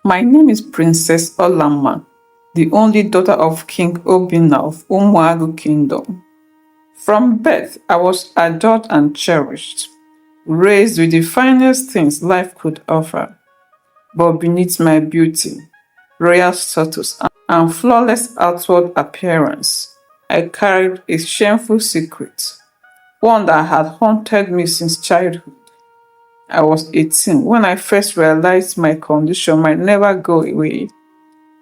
My name is Princess Olamma, the only daughter of King Obinna of Umuagu Kingdom. From birth, I was adored and cherished, raised with the finest things life could offer. But beneath my beauty, royal status, and flawless outward appearance, I carried a shameful secret, one that had haunted me since childhood. I was 18 when I first realized my condition might never go away.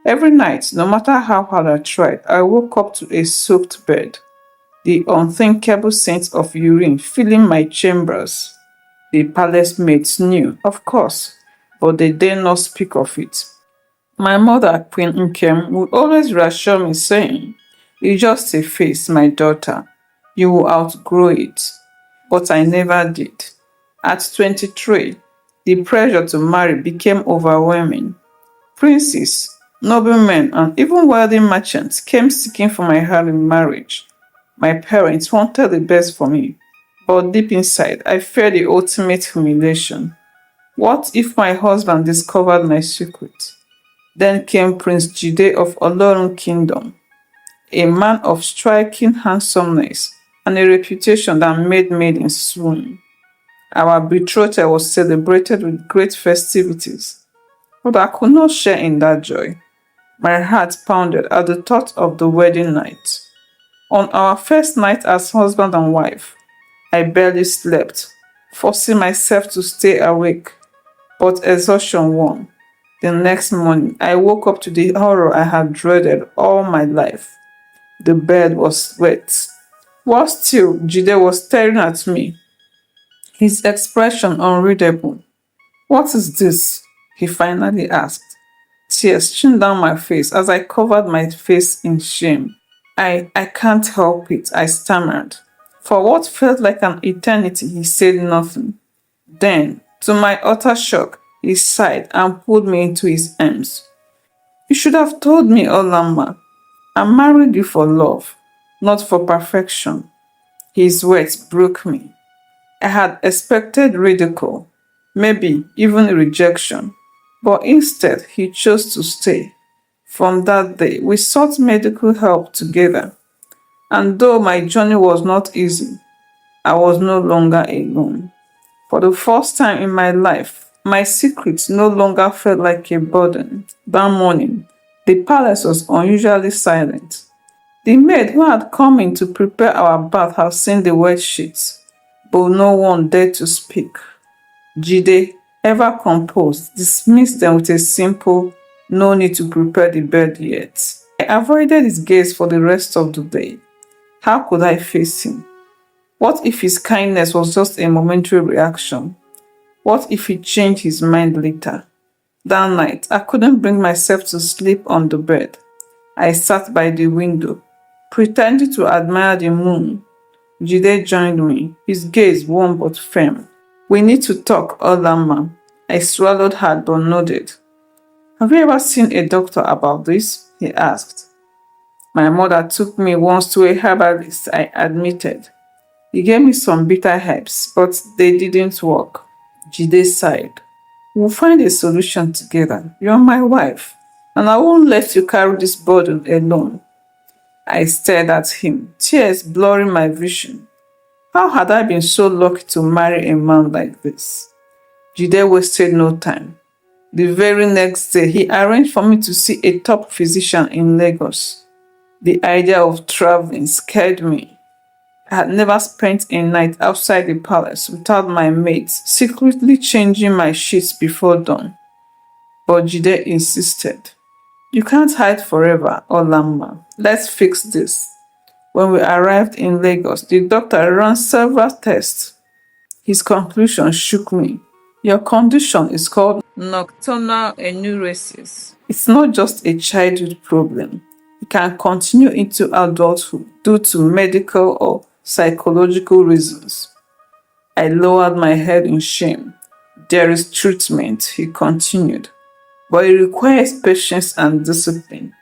Every night, no matter how hard I tried, I woke up to a soaked bed, the unthinkable scent of urine filling my chambers. The palace maids knew, of course, but they dare not speak of it. My mother, Queen Nkem, would always reassure me, saying, "It's just a phase, my daughter. You will outgrow it." But I never did. At 23, the pressure to marry became overwhelming. Princes, noblemen, and even wealthy merchants came seeking for my hand in marriage. My parents wanted the best for me, but deep inside, I feared the ultimate humiliation. What if my husband discovered my secret? Then came Prince Jide of Olorun Kingdom, a man of striking handsomeness and a reputation that made maidens swoon. Our betrothal was celebrated with great festivities, but I could not share in that joy. My heart pounded at the thought of the wedding night. On our first night as husband and wife, I barely slept, forcing myself to stay awake, but exhaustion won. The next morning, I woke up to the horror I had dreaded all my life. The bed was wet. While still, Jide was staring at me, his expression unreadable. "What is this?" he finally asked. Tears streamed down my face as I covered my face in shame. I can't help it," I stammered. For what felt like an eternity, he said nothing. Then, to my utter shock, he sighed and pulled me into his arms. "You should have told me, Olamma. I married you for love, not for perfection." His words broke me. I had expected ridicule, maybe even rejection, but instead he chose to stay. From that day, we sought medical help together, and though my journey was not easy, I was no longer alone. For the first time in my life, my secret no longer felt like a burden. That morning, the palace was unusually silent. The maid who had come in to prepare our bath had seen the wet sheets, but no one dared to speak. Jide, ever composed, dismissed them with a simple, "No need to prepare the bed yet." I avoided his gaze for the rest of the day. How could I face him? What if his kindness was just a momentary reaction? What if he changed his mind later? That night, I couldn't bring myself to sleep on the bed. I sat by the window, pretending to admire the moon. Jide joined me, his gaze warm but firm. "We need to talk, Olamma." I swallowed hard but nodded. "Have you ever seen a doctor about this?" he asked. "My mother took me once to a herbalist," I admitted. "He gave me some bitter herbs, but they didn't work." Jide sighed. "We'll find a solution together. You're my wife, and I won't let you carry this burden alone." I stared at him, tears blurring my vision. How had I been so lucky to marry a man like this? Jide wasted no time. The very next day, he arranged for me to see a top physician in Lagos. The idea of traveling scared me. I had never spent a night outside the palace without my mates secretly changing my sheets before dawn. But Jide insisted. "You can't hide forever, Olamma. Let's fix this." When we arrived in Lagos, the doctor ran several tests. His conclusion shook me. "Your condition is called nocturnal enuresis. It's not just a childhood problem. It can continue into adulthood due to medical or psychological reasons." I lowered my head in shame. "There is treatment," he continued, "but it requires patience and discipline.